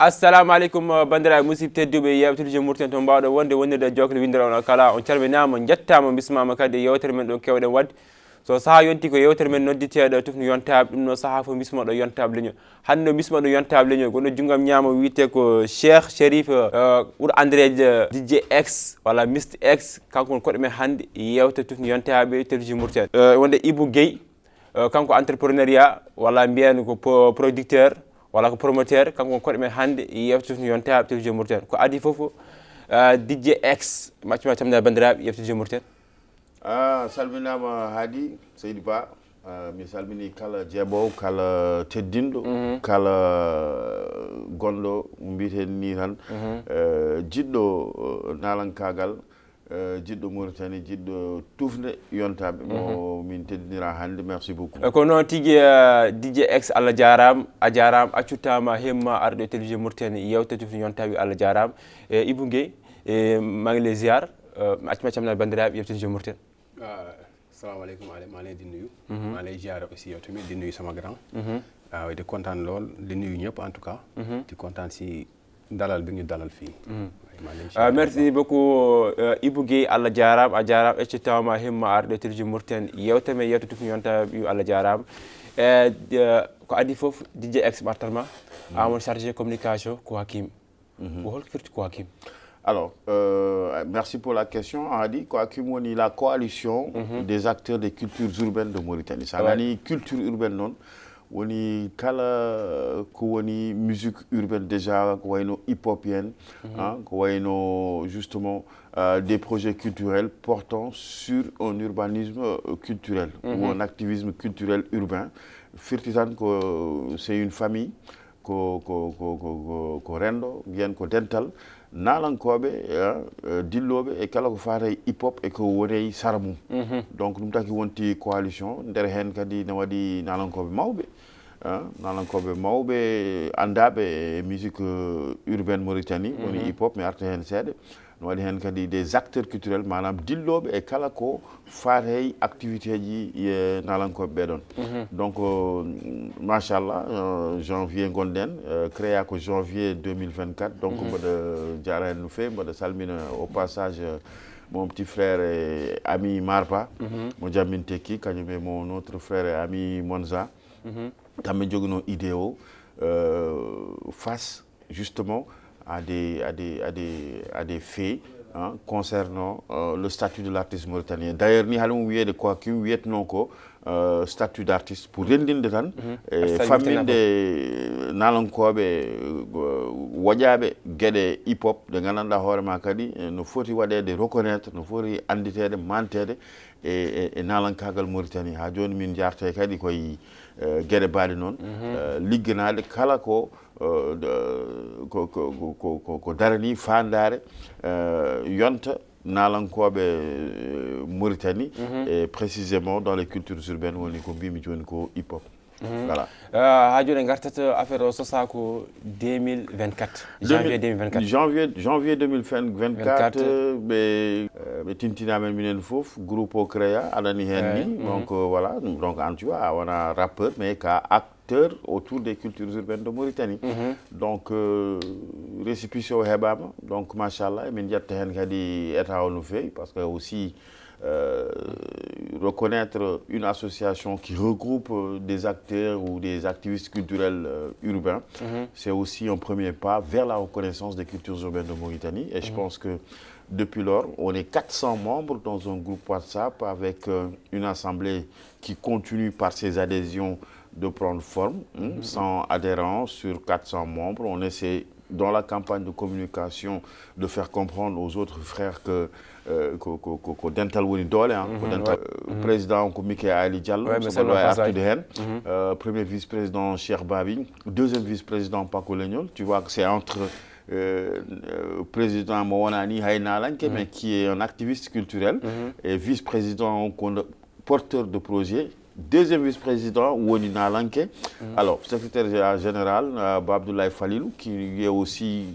assalamu aleykum bandiraɓe musidɓe tedduɓe yewtere Mouritan to mbawɗo wonde wonirde jokle windere on kala on calminama jettama bismama kadi yewtere men ɗo kewɗen wadde so saaha yonti ko yewtere men nodditeɗo tufni yontaɓe ɗum no saaha fo bismoɗo yontaɓe leñol hande no bismoɗo yontaɓe leñol gonɗo junggam ñaama wiyete ko Cheikh Cherif ɓuuri andireje DJ X walla Mr X kanko koɗo men hande yewtere tufni yontaɓe télévision Mouritan wonde Ibou Gueye kanko entrepreneuriat walla mbiyen ko producteur wala ko promoteur kanko koɗo men hande yewtere tufni yontaɓe télévision Mouritan ko adi foof DJ X maccuma tamnade bandiraɓe yewtere télévision Mouritan. Salminama Hadi Seydi Ba mi salmini kala jeeɓowo kala teddinɗo kala gonɗo mbiten ni tan jiɗɗo nalankagal jiɗɗo Mauritanie jiɗɗo tufde yontaɓe mo min teddinira hannde merci beaucoup ko noon tigui DJ X Allah jarama a jarama accuttama hemma arɗo télévision Mauritanie yewtere tufde yontaɓe Allah jarama Ibou Gueye maa ngi lay ziar accuma camnade bandiraɓe yewtere télévision Mouritan. Assalamu aleykum maa leen di nuyu maa lay ziar aussi yow tamit di nuyu sama grand waaw di kontaan lool di nuyu ñëpp en tout cas di kontaan si dalal bi ñu dalal fii merci beaucoup Ibou Gueye Allah jarama a jarama eccittama himma arɗo télévision Mouritan yewtere men yewtere tufni yontaɓe Allah jarama ko adi foof DJ X ɓartatma amon chargé communication ko Hakim ko holko firti ko Hakim? Alors, merci pour la question. On a dit quoi la coalition des acteurs des cultures urbaines de Mauritanie. Ça a dit culture urbaine non. On y kala ko woni musique urbaine déjà, ko wayno hip-hopienne, ko wayno justement des projets culturels portant sur un urbanisme culturel ou un activisme culturel urbain. Firtisan ko c'est une famille ko rendo bien ko dental nalankoɓe dilloɓe e kala ko fata hip hop e ko woni sara mum donc ɗum taki wonti coalition nder hen kadi ne waɗi nalankoɓe mawɓe andaɓe musique urbaine Mauritanie woni hip hop mi arta hen seeɗa ne waɗi hen kadi des acteurs culturels manam dilloɓe e kala ko fate activité ji nalankoɓe ɓeɗon donc machallah janvier gonɗen créa ko janvier 2024 donc mboɗo jara hen no fewi mboɗo salmina au passage mon petit frère et ami Marba mo jammin tekki kañum e mon autre frère et ami Monza kamɓe joguino idée o face justement à des faits concernant le statut de l'artiste mauritanien. D'ailleurs, ni halum wiye de quoi qui wiet non ko statut d'artiste pour rendinde tan famille de nalankoɓe waƴaɓe gueɗe hip hop de gandanɗa hoorema kadi no foti waɗede reconnaître no foti anditede mantede e nalankagal Mauritanie ha joni min jarte kadi koye gueɗe baɗe noon ligganade kala ko darani fandare yonta nalankoɓe Mauritanie et précisément dans les cultures urbaines woni ko mbimi joni ko hip hop voilà ha joni gartata affaire o sosa ko 2024 janvier 2024 ɓe tintinamen minen foof groupe o créa aɗani hen ni donc voilà donc en tu vois wona rappeur mais ka acteur autour des cultures urbaines de Mauritanie donc récépissé o heɓama donc machallah min jetta hen kadi état o no fewi parce que aussi reconnaître une association qui regroupe des acteurs ou des activistes culturels urbains, c'est aussi un premier pas vers la reconnaissance des cultures urbaines de Mauritanie. Et je pense que depuis lors, on est 400 membres dans un groupe WhatsApp avec une assemblée qui continue par ses adhésions de prendre forme. 100 adhérents sur 400 membres. On essaie dans la campagne de communication de faire comprendre aux autres frères que dental woni doole président ko Mike Ali Diallo so ɗo e artude hen premier vice-président Cheikh Babi deuxième vice-président Paco Legnol tu vois que c'est entre président mo wonani hay nalanke mais qui est un activiste culturel et vice-président porteur de projet deuxième vice-président woni Nalanke. Alors secrétaire général Abdoulaye Falilou qui est aussi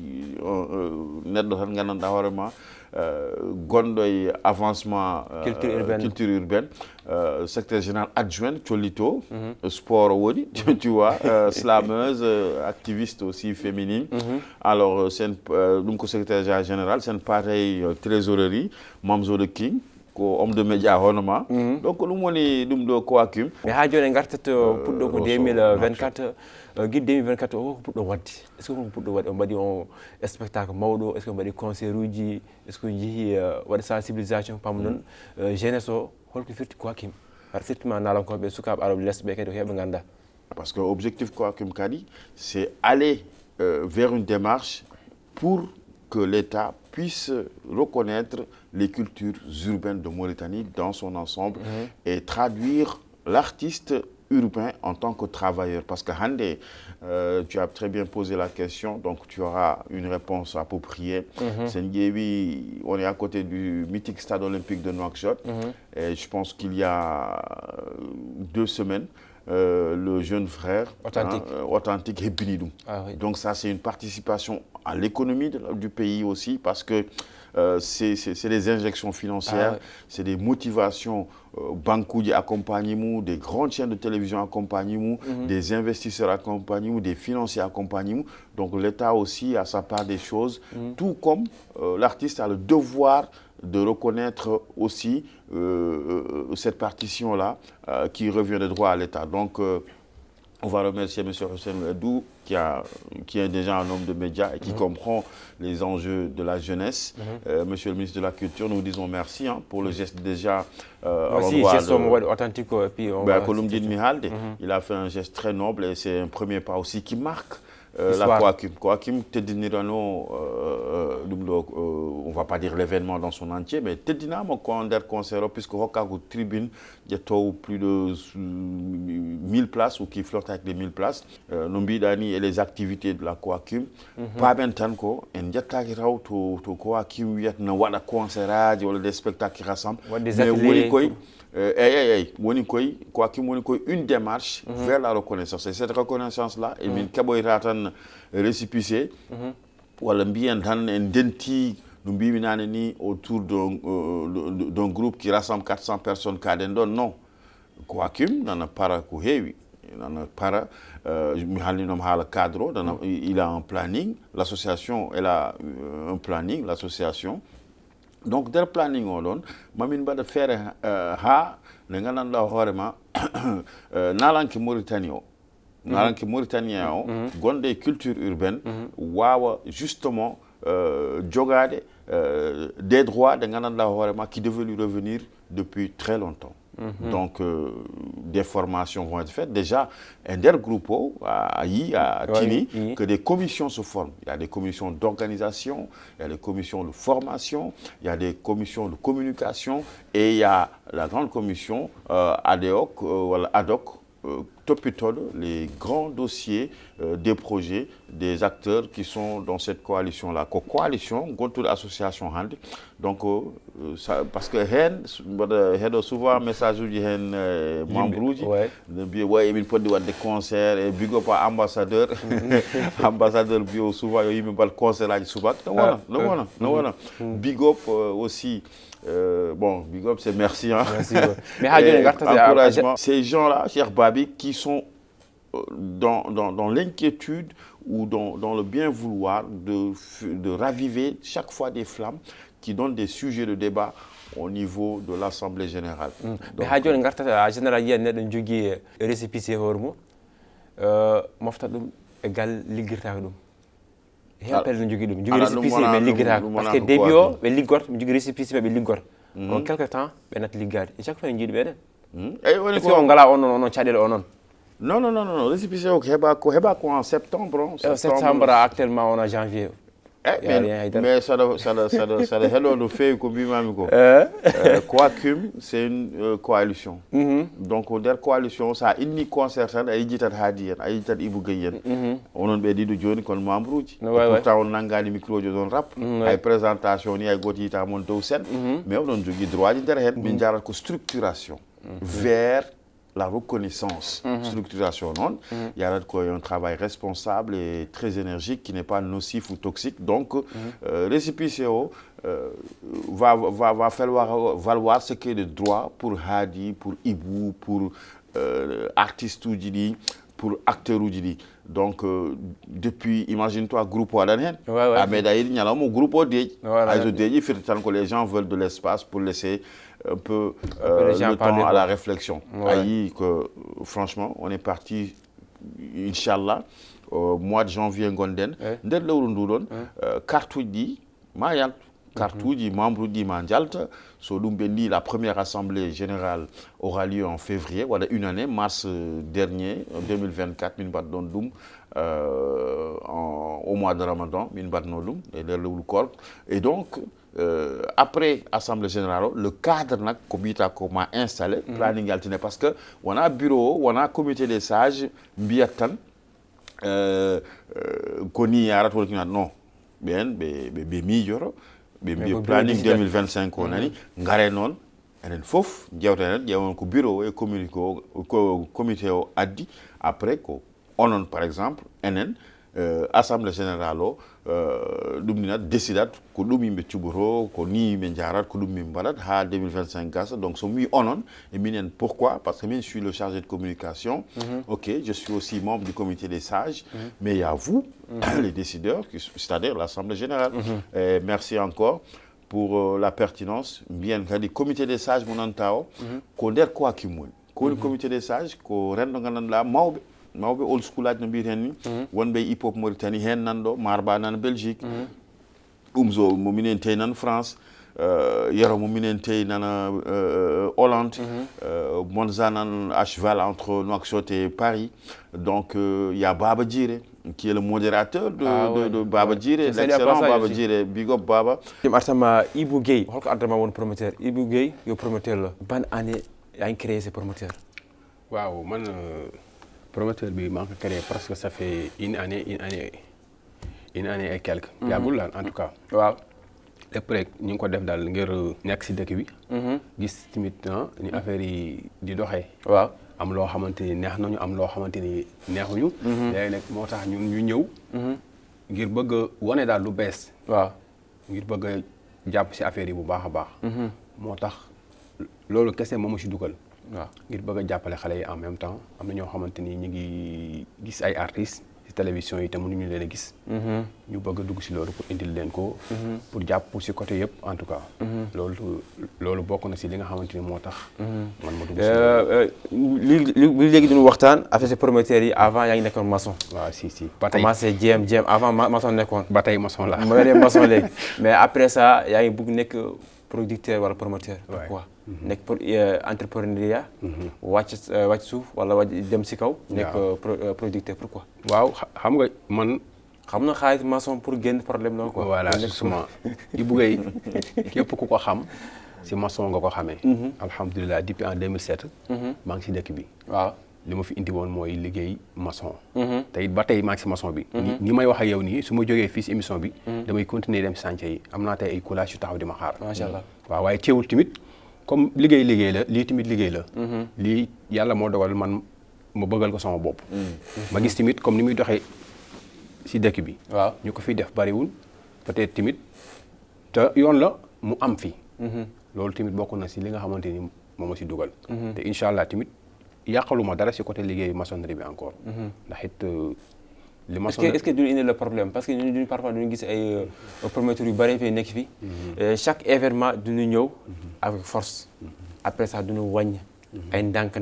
neɗɗo tan gandanɗa hoorema gonɗo e avancement culture urbaine. Secrétaire général adjoint Cholito, sport woni, tu vois, slameuse, activiste aussi féminine. Alors c'est donc secrétaire général, c'est une pareille trésorerie, Mamzo de King. Ko homme de média honorement. Donc nous woni dum do ko hakim. Mais ha joni gartat puddo ko 2024 guide 2024 ko puddo waddi. Est ce que ko puddo waddi on badi on spectacle mawdo, est ce que badi concert uji, est ce que jihi wadi sensibilisation pam non jeunesse o holko firti ko hakim. Surtout nalankoɓe sukaɓe arabe lesɓe kadi ko heɓe ganda. Parce que l'objectif ko hakim kadi c'est aller vers une démarche pour que l'État puisse reconnaître les cultures urbaines de Mauritanie dans son ensemble et traduire l'artiste urbain en tant que travailleur. Parce que Hande, tu as très bien posé la question, donc tu auras une réponse appropriée. On est à côté du mythique stade olympique de Nouakchott. Et je pense qu'il y a 2 semaines, le jeune frère authentique Hebinidou. Donc ça, c'est une participation à l'économie du pays aussi, parce que c'est des injections financières, c'est des motivations banques accompagnement, des grandes chaînes de télévision accompagnement, des investisseurs accompagnement, des financiers accompagnement. Donc l'État aussi a sa part des choses, tout comme l'artiste a le devoir de reconnaître aussi cette partition-là qui revient de droit à l'État. Donc, on va remercier M. Hussein Edou, qui est déjà un homme de médias et qui comprend les enjeux de la jeunesse. Monsieur le ministre de la Culture, nous disons merci pour le geste déjà authentique. Il a fait un geste très noble et c'est un premier pas aussi qui marque la Koakim, on va pas dire l'événement dans son entier, mais Tedina mon concert puisque Hokago Tribune, il y a plus de 1000 places ou qui flirtent avec les 1000 places. Nombidani et les activités de la Koakim, pas bien tant qu'on y to Koakim, il y a un concert, il y a des spectacles qui rassemblent. Une démarche vers la reconnaissance. Et cette reconnaissance-là, et min kaboy ratan récipicé, wala mbiyan tan en denti no mbimi nane ni autour d'un groupe qui rassemble 400 personnes kaden don non. Koakim nana para ko hewi. Nana para mi halinom hala cadre, il a un planning, l'association elle a un planning, l'association. Donc der planning on don mamin bada fere ha ne gananda horema nalanki Mauritanie o nalanki Mauritanie o gonde culture urbaine wawa justement jogade des droits de gananda horema qui devaient lui revenir depuis très longtemps. Donc, des formations vont être faites. Déjà, groupe à Tini, que des commissions se forment. Il y a des commissions d'organisation, il y a des commissions de formation, il y a des commissions de communication et il y a la grande commission ad hoc, les grands dossiers des projets, des acteurs qui sont dans cette coalition-là. Coalition, association hand. Donc, parce que souvent message du membre il faut des concerts et big up ambassadeur ambassadeur bio souvent il me parle concert là souvent non big up aussi bon big up c'est merci mais encouragement ces gens-là Cheikh Babi qui sont dans l'inquiétude ou dans le bien vouloir de raviver chaque fois des flammes qui donnent des sujets de débat au niveau de l'Assemblée générale. Mais hajjon gartata général yen nedon jogi récépissé hormo mofta dum e gal liggirtaako dum hepel no jogi dum jogi récépissé be liggirtaako parce que début o be liggort jogi récépissé be liggort en quelque temps be nat liggade et chaque fois jiidi beden et woni ko ngala on cadel onon non récépissé ko heba ko en septembre actuellement on a janvier. Mais ça hello no fait ko bimami ko Koakim c'est une coalition. Donc der coalition ça inni concert tan ay jitat hadi en ay jitat Ibou Gueye en onon be dido joni kon membre uji pourtant on nangani micro jo don rap ay présentation ni ay goti ta mon dow sen mais on jogi droit di der hen min jarat ko structuration vers la reconnaissance structuration non il y a un travail responsable et très énergique qui n'est pas nocif ou toxique donc récépissé va falloir valoir ce qui est de droit pour Hadi pour Ibou pour artiste ou pour acteur ou donc depuis imagine-toi groupe Wadanen mais d'ailleurs il y a un groupe les gens veulent de l'espace pour laisser un peu le temps à la réflexion que franchement on est parti Inch'Allah au mois de janvier ngonden ndet lewru ndu cartouche di ma yalt cartouche membre di ma jalta so dum bendi la première assemblée générale aura lieu en février voilà une année mars dernier 2024 min bat don dum au mois de Ramadan min bat no dum et lewru koor et donc après assemblée générale le cadre nak ko bita ko ma installé planning altine parce que on a bureau on a comité des sages mbiyatan koni yarat wala non bien be mi joro be planning 2025 on ani ngare non enen fof jewtenen jewon ko bureau et communiqué ko comité o addi après ko onon par exemple enen assemblée générale dum dina décidat ko dum yimbe cuboro ko ni yimbe jarat ko dum yimbe badat ha 2025 gasa donc so mi onon et minen pourquoi parce que je suis le chargé de communication OK je suis aussi membre du comité des sages mais il y a vous les décideurs c'est-à-dire l'assemblée générale et merci encore pour la pertinence bien kadi comité des sages monantao ko der ko akimon ko comité des sages ko rendo gananda mawbe old school no biiten ni wonbe hip hop Mauritanie hen nando marba nan Belgique umzo mo minen tay nan France yero mo minen tay nan Hollande Monza nan à cheval entre Nouakchott et Paris donc il y a Baba Djire qui est le modérateur de Baba Djire l'excellent Baba Djire big up Baba tim artama Ibou Gueye holko adama won promoteur Ibou Gueye yo promoteur la ban année yaa créé ce promoteur waaw man promoteur bi maa ngi ko créé parce que ça fait une année et quelques. yàggul la en tout cas. waaw lépp rek ñu ngi ko def daal ngir nekk si dëkk bi. gis tamit ni affaire yi di doxee. waaw am loo xamante ni neex nañu am loo xamante ni neexuñu. léegi nag moo tax ñun ñu ñëw. ngir bëgg a wane daal lu bees. waaw ngir bëgg a jàpp si affaire yi bu baax a baax. moo tax loolu kese moom mu si dugal. waaw ngir bëgg a jàppale xale yi en même temps am na ñoo xamante ni ñu ngi gis ay artistes ci télévision yi te mënuñu leen a gis. ñu bëgg a dugg ci loolu pour indil leen ko. pour jàpp ci côté yëpp en tout cas. loolu bokk na ci li nga xamante ni moo tax. man ma dugg ci li léegi duñu waxtaan affaire promoteurs yi avant yaa ngi nekkoon maçon. waaw si ba tey commencé jéem avant maçon nekkoon. ba tey maçon la. ma ne maçon léegi mais après ça yaa ngi bëgg nekk producteur wala promoteur. pourquoi nekk pour entrepreneuriat. wàcc suuf wala wàcc dem ci kaw. nekk producteur pourquoi. waaw xam nga man. xam na xaalis maçon pour génn problème la quoi. voilà justement Ibou Gueye képp ku ko xam ci maçon nga ko xamee. alhamdulilah depuis en 2007. maa ngi ci dëkk bi. waaw li ma fi indi woon mooy liggéey maçon. te it ba tey maa ngi ci maçon bi. ni may wax ak yow nii su ma jógee fii ci émission bi. damay continuer dem ci chantier yi am naa tey ay coulage yu taxaw di ma xaar. macha allah waaw waaye teewul tamit comme liggéey la lii tamit liggéey la. lii yàlla moo dogal man ma bëggal ko sama bopp. ma gis tamit comme ni muy doxee ci dëkk bi. waaw ñu ko fiy def bariwul peut-être tamit te yoon la mu am fi. loolu tamit bokk na ci li nga xamante ni moom ma ci dugal. te incha allah tamit yàqaluma dara ci côté liggéeyu maçonnerie bi encore. ndax it li maçonnerie est-ce que du indi le problème parce que ñun parfois duñu gis ay promoteurs yu bari fii nekk fi. chaque événement duñu ñëw avec force. après ça duñu wàññi. ay ndànk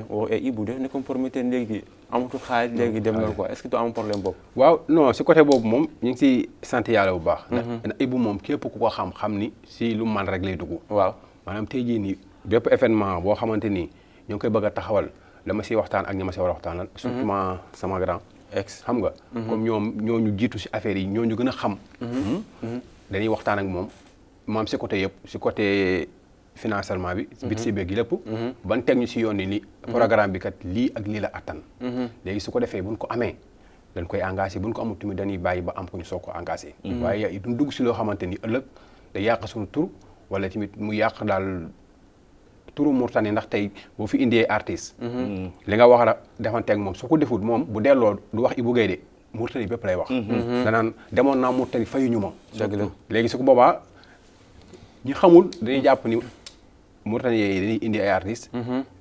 woo Ibou def ne comme promoteur léegi amatul xaalis léegi dem na quoi est-ce que du am problème boobu. waaw non ci côté boobu moom ñu ngi ciy sant yàlla bu baax. ndax Ibou moom képp ku ko xam ni ci lu man rek lay dugg. waaw maanaam tey jii nii bépp événement boo xamante ni ñu ngi koy bëgg a taxawal dama ciy waxtaan ak ñi ma ci war a waxtaanal. surtout sama grand. xam nga. comme ñooñu jiitu ci affaire yi ñooñu gën a xam. dañuy waxtaan ak moom maam ci côté yëpp ci côté. financement bi bit si beeg yi lépp ban teg ñu si yoon ni programme bi kat lii ak lii la attan léegi su ko defee buñ ko amee dañ koy engagé buñ ko amul tamit dañuy bàyyi ba am ko ñu soog ko engagé waaye duñ dugg si loo xamante ni ëllëg da yàq suñu tur wala tamit mu yàq daal turu Mauritanie ndax tey boo fi indee artiste li nga wax la defanteeg moom su ko defut moom bu delloo du wax Ibou Guèye de Mauritanie bépp lay wax danaan demoon naa Mauritanie fayuñu ma léegi su ko boobaa ñi xamul dañuy jàpp ni Mauritanie yi dañuy indi ay artistes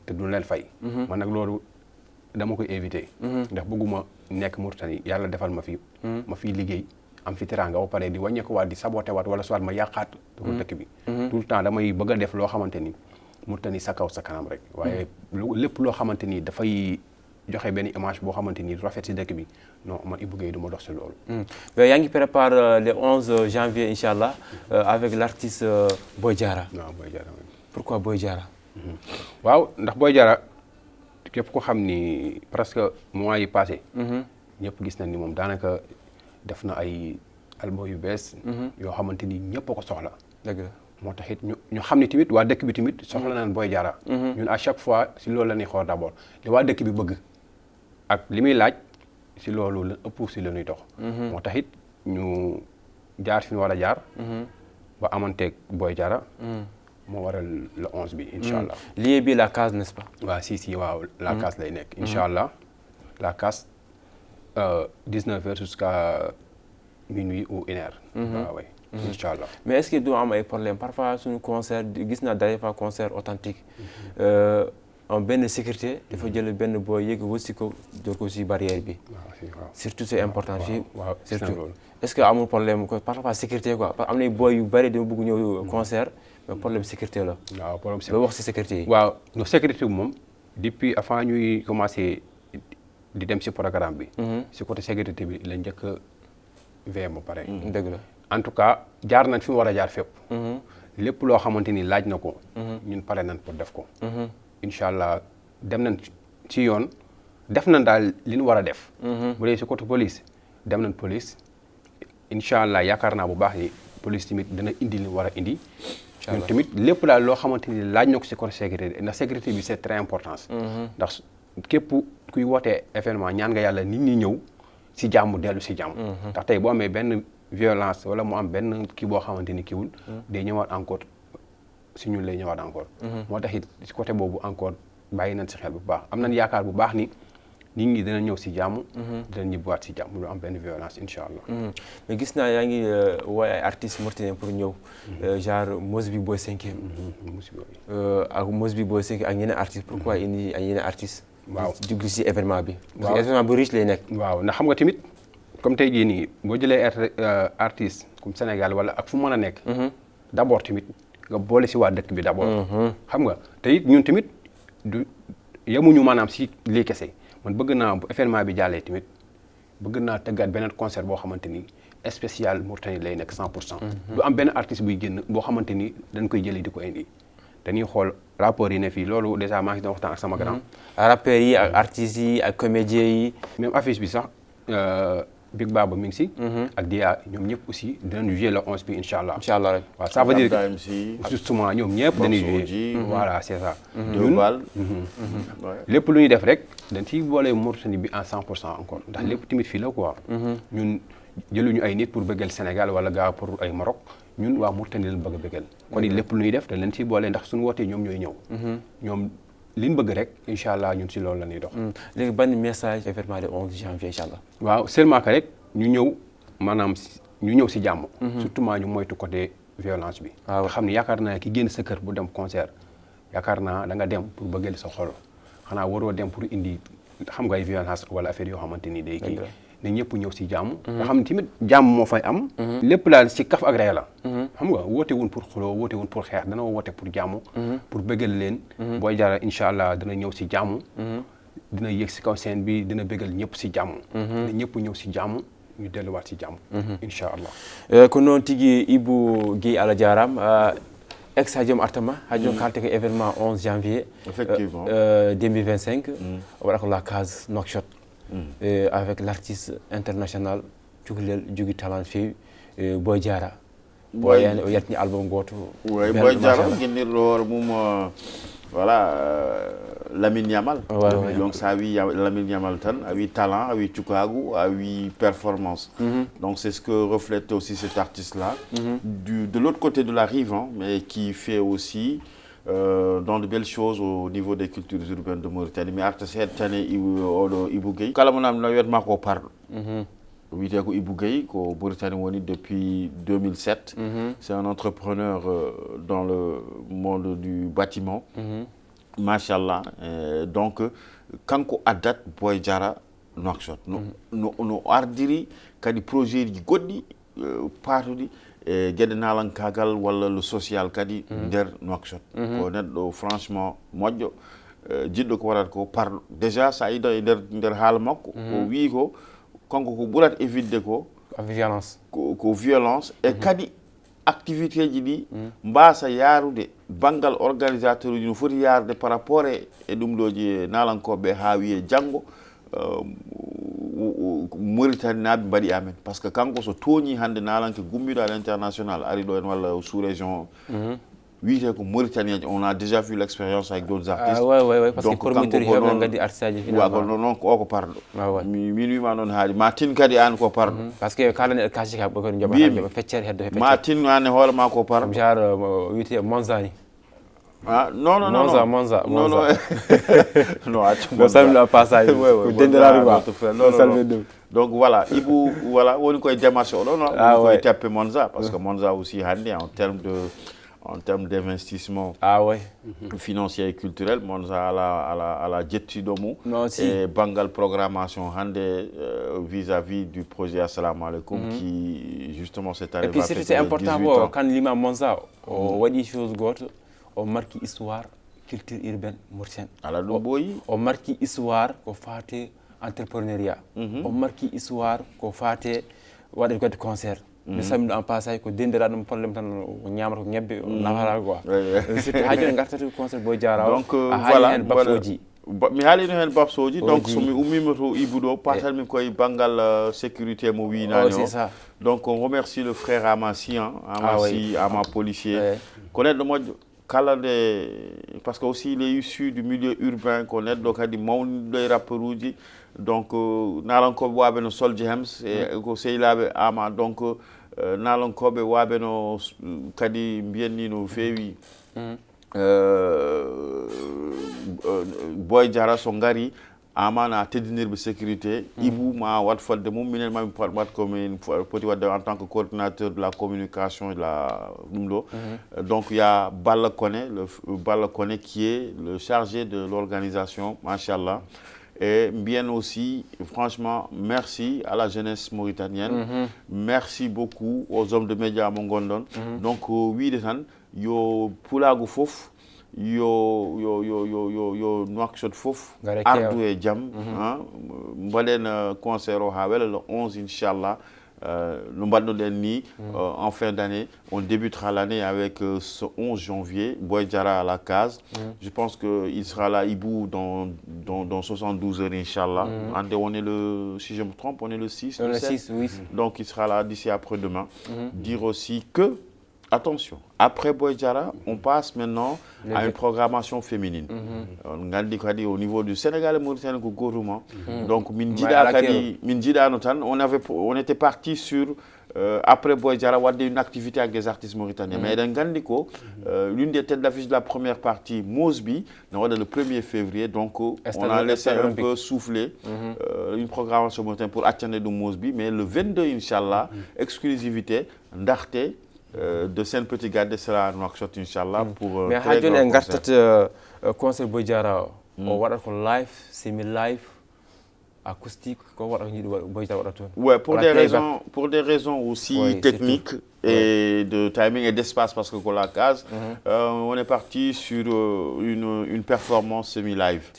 te duñ leen fay man nag loolu dama koy éviter ndax bëgguma nekk Mauritanie yàlla defal ma fi liggéey am fi teranga ba pare di wàññeeku waat di saboté waat wala soit ma yàqaat turu dëkk bi tout le temps damay bëgg a def loo xamante ni Mauritanie sa kaw sa kanam rek waaye lépp loo xamante ni dafay joxe benn image boo xamante ni rafet si dëkk bi non man Ibou Guèye du ma dox si loolu mais yaa ngi prépare le 11 janvier incha allah avec l' artiste Boy Diarra. waaw Boy Diarra pourquoi Boy Diarra. waaw ndax Boy Diarra képp ko xam ni presque mois yi passé ñëpp gis nañ ni moom daanaka def na ay album yu bees yoo xamante ni ñëpp a ko soxla dëgg la moo tax it ñu xam ni tamit waa dëkk bi tamit soxla naan Boy Diarra ñun à chaque fois si loolu la ñuy xool d'abord li waa dëkk bi bëgg ak li muy laaj si loolu la ëpp si la ñuy dox moo tax it ñu jaar fi ñu war a jaar ba amanteeg Boy Diarra moo waral le 11 bi incha allah lieu bi la case n'est-ce pas waaw si waaw la case lay nekk incha allah la case 19h jusqu'à minuit ou 1h waaw way incha allah mais est-ce que du am ay problème parfois suñu concert gis naa d'ailleurs fois concert authentique en benn sécurité dafa jël benn booy yéeg wësi ko jor ko si barrière bi surtout c'est important fii surtout est-ce que amul problème ko parfois sécurité quoi parce que am na booy yu bëri dama bëgg ñëw concert mais problème sécurité la waaw problème ba wax si sécurité yi waaw no sécurité bi moom depuis avant ñuy commencer di dem si programme bi si côté sécurité bi la njëkk a veillé ba pare dëgg la en tout cas jaar nañ fi mu war a jaar fépp lépp loo xamante ni laaj na ko ñun pare nañ pour def ko incha allah dem nañ ci yoon def nañ daal li ñu war a def bu dee si côté police dem nañ police incha allah yaakaar naa bu baax ni police tamit dana indi li war a indi ñun tamit lépp daal loo xamante ni laaj na ko si côté sécurité ndax sécurité bi c'est très important ndax képp kuy wootee événement ñaan nga yàlla nit ñi ñëw si jàmm dellu si jàmm ndax tey boo amee benn violence wala mu am benn kii boo xamante ni kiiwul day ñëwaat encore si ñun lay ñëwaat encore moo tax it si côté boobu encore bàyyi nañ si xel bu baax am nañ yaakaar bu baax ni nit ñi dana ñëw si jàmm dana ñibbaat si jàmm lu am benn violence incha allah mais gis naa yaa ngi woy ay artistes mauritaniens pour ñëw genre Mosby Boy 5e ak Mosby Boy 5 ak ñeneen artistes pourquoi indi ay yeneen artistes waaw dugg si événement bi parce que événement bu riche lay nekk waaw ndax xam nga tamit comme tey jii nii boo jëlee artiste comme Sénégal wala ak fu mën a nekk d'abord tamit nga boole si waa dëkk bi d'abord xam nga te it ñun tamit du yemuñu maanaam si lii kese man bëgg naa bu événement bi jàllee tamit bëgg naa tëggaat beneen concert boo xamante ni spécial Mauritanie lay nekk 100% du am benn artiste buy génn boo xamante ni dañ koy jëlee di ko indi dañuy xool rappeurs yi ne fii loolu déjà maa ngi doon waxtaan ak sama grand rappeurs yi ak artistes yi ak comédiens yi même affiche bi sax Big Baba mi ngi si ak Dia ñoom ñëpp aussi dinañu jouer le 11 bi incha allah rek waaw ça veut dire que justement ñoom ñëpp dañuy jouer voilà c'est ça ñun lépp lu ñuy def rek dañ ciy boole Mauritanie bi en 100% encore ndax lépp tamit fii la quoi ñun jëluñu ay nit pour bëggal Sénégal wala gaa pour ay Maroc ñun waa Mauritanie lañ bëgg a bëggal kon it lépp lu ñuy def dañ leen ciy boole ndax suñu wootee ñoom ñooy ñëw ñoom li ñu bëgg rek incha allah ñun si loolu la ñuy dox. léegi ban message événement le 11 janvier incha allah. waaw seulement que rek ñu ñëw maanaam ñu ñëw si jàmm. surtout ñu moytu côté violence bi. waaw nga xam ne yaakaar naa ki génn sa kër bu dem concert yaakaar naa da nga dem pour bëggal sa xol xanaa waroo dem pour indi xam nga ay violence wala affaire yoo xamante ni day kii. ne ñëpp ñëw si jàmm. nga xam ne tamit jàmm moo fay am. lépp daal si kaf ak ree la. xam nga woote wuñ pour xuloo woote wuñ pour xeex dana woote pour jàmm. pour bëggal leen. Boy Diarra incha allah dana ñëw si jàmm. dina yéeg si kaw scène bi dina bëggal ñëpp si jàmm. ne ñëpp ñëw si jàmm ñu delluwaat si jàmm. incha allah. ko noon tigi Ibou Guèye Allah jarama ex hajom artama hajom kalte ko événement 11 janvier. Effectivement. 2025. waɗa ko la case Nouakchott. avec l'artiste international cukalel jogui talent feewi Boy Diarra boyani o yaltini album goto oui Boy Diarra guinnirɗo hoore mum voilà Lamine Yamal donc ça wi Lamine Yamal tan a wi talent a wi cukagu a wi performance donc c'est ce que reflète aussi cet artiste là de l'autre côté de la rive mais qui fait aussi dans de belles choses au niveau des cultures urbaines de Mauritanie. Mais arta cette année, Ibou Gueye. Kala mon âme, ko parle. Wité ko Ibou Gueye, ko Mauritanie depuis 2007. C'est un entrepreneur dans le monde du bâtiment. Machallah. Donc, quand on a date Boy Diarra Nouakchott, no ardiri kadi projet ji goddi patudi e gueɗe nalankagal walla le social kadi nder Nouakchott ko neɗɗo franchement moƴƴo jiɗɗo ko waɗata ko parlo déjà sa ida e nder haala makko o wi ko konko ko ɓurat évide ko violence ko violence e kadi activité ji ɗi mbasa yarude bangal organisateur uji no foti yarude par rapport e ɗum ɗoji nalankoɓe ha wiye janggo Mauritanie naɓe mbaɗi amen par ce que kanko so tooñi hande nalanke gummiɗo à l'international ari ɗo en walla sous région wiyete ko Mauritanie on a déjà vu l'expérience avec d'autres artistes ouais parce que promoteur heɓe gandi artiste aji finalement non ko oko parɗo min wima noon haali ma tin kadi an ko parɗo parce que kala neɗɗo kaci ka ɓe kadi joɓa feccere heddo feccere ma tin an e hoore ma ko parɗo genre wiyete Monzani non Monza non accu salmi la passage ko denderaaru ba salmi dum donc voilà Ibou voilà woni koy démarche o non koy teppe Monza parce que Monza aussi hande en termes d'investissement financier et culturel Monza à la jettidomu et bangal programmation hande vis-à-vis du projet Assalamu alaikum qui justement cette année et puis c'est important quand l'imam Monza wadi chose goto on marque histoire culture urbaine mauricienne ala ɗum ɓooyi on marque histoire ko fate entrepreneuriat on marque histoire ko fate waɗe goɗɗe concert mi sammiɗo en passage ko dendiraɗo ɗum probléme tan o ñamata ko ñebbe nafata quoi surtout ha joni gartata concert Boy Diarra donc voilà babsoji mi haalino hen babsoji donc somi ummima to Ibou ɗo patanmi koye banggal sécurité mo winani o donc on remercie le frère Amassi Ama policier ko neɗɗo moƴƴo kala parce que aussi il est issu du milieu urbain ko neɗɗo kadi mawniɗo e rapperuji donc nalankoɓe waɓe no Soldier Hems e ko sehilaɓe Ama donc nalankoɓe waɓe no kadi mbiyanni no feewi Boy Diarra so ngari Ama na teddinirɓe sécurité Ibou ma wat fodde mum minen mami wat komin poti wadde en tant que coordinateur de la communication et de la ɗum ɗo donc il y a Balla Koné qui est le chargé de l'organisation machallah et bien aussi franchement merci à la jeunesse mauritanienne merci beaucoup aux hommes de médias mo gondon donc wiide tan yo pulago fof yo Nouakchott fof ardu e jaam mbaɗen concert o ha wela le 11 inchallah no mbaɗnoɗen ni en fin d'année on débutera l'année avec ce 11 janvier Boy Diarra à la case je pense que il sera là Ibou dans 72 heures inchallah on est le si je me trompe on est le 6 le 6 oui donc il sera là d'ici après-demain dire aussi que attention, après Boy Diarra, on passe maintenant à une programmation féminine. On a dit au niveau du Sénégal et Mauritanie, donc on était parti sur après Boy Diarra, une activité avec des artistes mauritaniens. Mais l'une des têtes d'affiche de la première partie, Mosby, le 1er février, donc on a laissé un peu souffler une programmation mauritanienne pour atteindre de Mosby. Mais le 22, Inch'Allah, exclusivité, Ndarte, de Saint-Petit Gade sera à Nouakchott inchallah pour mais ha joni en gartat concert Boy Diarra o waɗat ko live semi live acoustique ko waɗa ko yiɗi Boy Diarra waɗa toon ouais pour des raisons aussi techniques et de timing et d'espace parce que pour la case on est parti sur une performance semi-live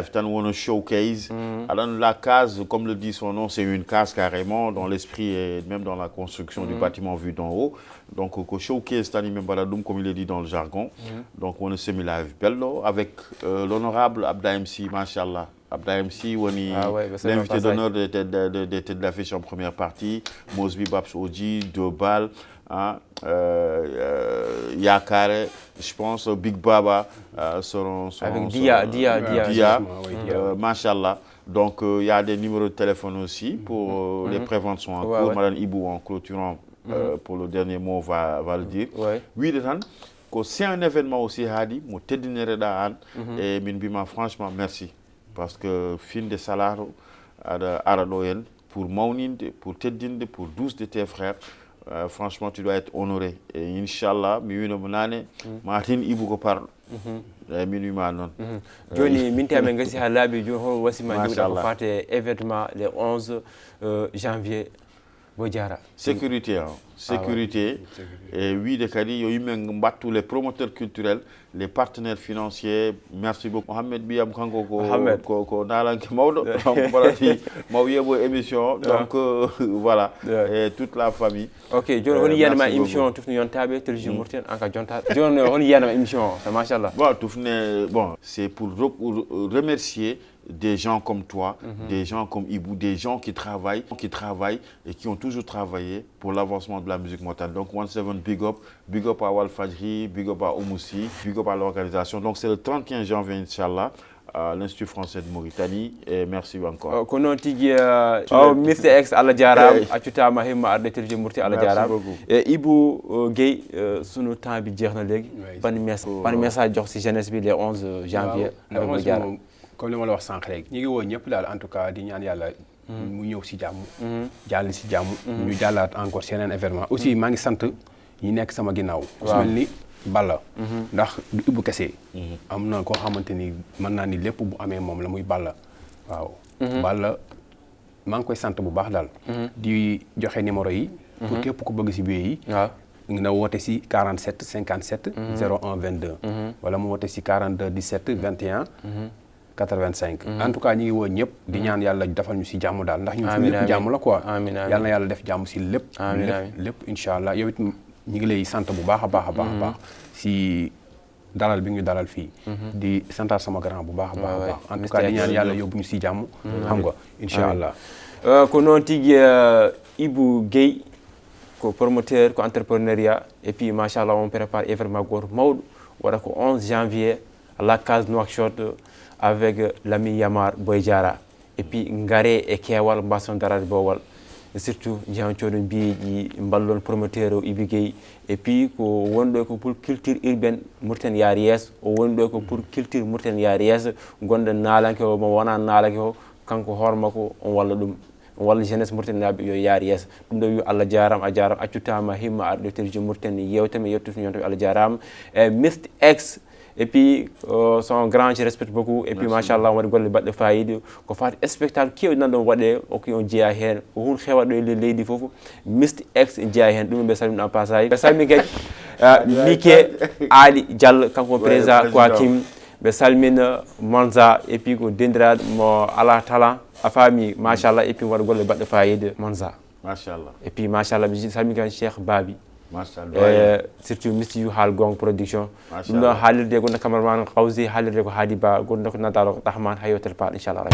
tant on a showcase alors la case comme le dit son nom c'est une case carrément dans l'esprit et même dans la construction du bâtiment vu d'en haut donc au showcase tani même baladoum comme il est dit dans le jargon donc on est semi-live bello avec l'honorable Abda MC machallah Abda MC l'invité d'honneur des têtes d'affiche en première partie Mosby Babs Oji Dobal Yakare je pense Big Baba seront avec Dia machallah donc il y a des numéros de téléphone aussi pour les préventes sont en cours Madame Ibou en clôturant pour le dernier mot va le dire oui c'est un événement aussi hadi mo teddinere da an et min bima franchement merci parce que fin de salaire ara do en pour mawninde pour teddinde pour 12 de tes frères franchement tu dois être honoré et inchallah mi wino mo nane Martin Ibou ko parlo min wima non joni min tame ngasi ha laabi joni hol wasima jowda ko fate événement le 11 janvier Boy Diarra sécurité sécurité et oui de kadi yo yimɓe mbattu les promoteurs culturels les partenaires financiers merci beaucoup Mohamed Biyam kanko ko nalanke mawɗo donc voilà maw yebo émission donc voilà et toute la famille ok joni honi yiyanma émission tufni yontaɓe télévision Mauritanie en ka jonta joni honi yiyanma émission machallah bon tufne bon c'est pour remercier des gens comme toi, des gens comme Ibou, des gens qui travaillent et qui ont toujours travaillé pour l'avancement de la musique mauritanienne. Donc 17 big up à Walfadjri, big up à Oumoussi, big up à l'organisation. Donc c'est le 31 janvier, Inch'Allah, à l'Institut français de Mauritanie. Et merci encore. Kono tigi Mr X Allah jaram accutama himma arde télévision Mauritanie Allah jaram et Ibou Gueye sunu temps bi jeexna légui ban message jox ci jeunesse bi les 11 janvier avec Boy Diarra. Comme li ma la wax sànq rek ñu ngi woo ñëpp daal en tout cas di ñaan yàlla mu ñëw si jàmm jàll si jàmm ñu jàllaat encore seeneen événement aussi maa ngi sant ñi nekk sama ginnaaw su mel ni Balla ndax du Ibou kese am na koo xamante ni mën naa ni lépp bu amee moom la muy Balla waaw Balla maa ngi koy sant bu baax daal di joxe numéro yi pour képp ku bëgg si biir yi na woote si 47 57 01 22 wala mu woote si 42 17 21 85 en tout cas ñi ngi woo ñëpp di ñaan yàlla defal ñu si jàmm daal ndax ñun suñu lépp jàmm la quoi yàlla na yàlla def jàmm si lépp lépp incha allah yow it ñi ngi lay sant bu baax a baax a baax si dalal bi ñu dalal fii di santaat sama grand bu baax a baax en tout cas di ñaan yàlla yóbbu ñu si jàmm xam nga incha allah ko noon tigi Ibou Gueye ko promoteur ko entrepreneuriat et puis machallah on prépare événement goto mawɗo waɗa ko 11 janvier à la case Nouakchott avec l'ami Yamar Boy Diarra et puis ngare e kewal mbason darade bowal surtout jeancoɗo mbiyeji ballon promoteur o Ibou Gueye et puis ko wonɗo ko pour culture urbaine Mauritanie yaari yeeso o wonɗo ko pour culture Mauritanie yaari yeeso gonɗo naalanke o mo wona naalanke o kanko hooremako on walla ɗum walla jeunesse Mauritaniaɓe yo yaari yeeso ɗum ɗo wi Allah jarama a jarama accutama himma arɗo télévision Mauritanie yewtami yettutumi yontaɓe Allah jarama e Mr X et puis son grand je respecte beaucoup et puis machallah on waɗi golle baɗɗe fayida ko fati spectacle kewɗi nan ɗon waɗe o ko on jeeya hen ko hun heewa ɗo e leydi foof Mr X jeeya hen ɗum ɓe salmina en passage ɓe salmi kadi Mike Ali Diallo kanko président Quakim ɓe salmina Monza et puis ko dendiraɗo mo ala talent a faami machallah et puis waɗa golle baɗɗe fayida Monza machallah et puis machallah ɓe salmi kadi Cheikh Babi surtout Mr You Hal Gong production ɗum ɗo haalirde gonɗo cameraman Kawsi haalirde ko Hadi Ba gonɗo ko nadalo ko Tahman ha yewtere paɗ inchallah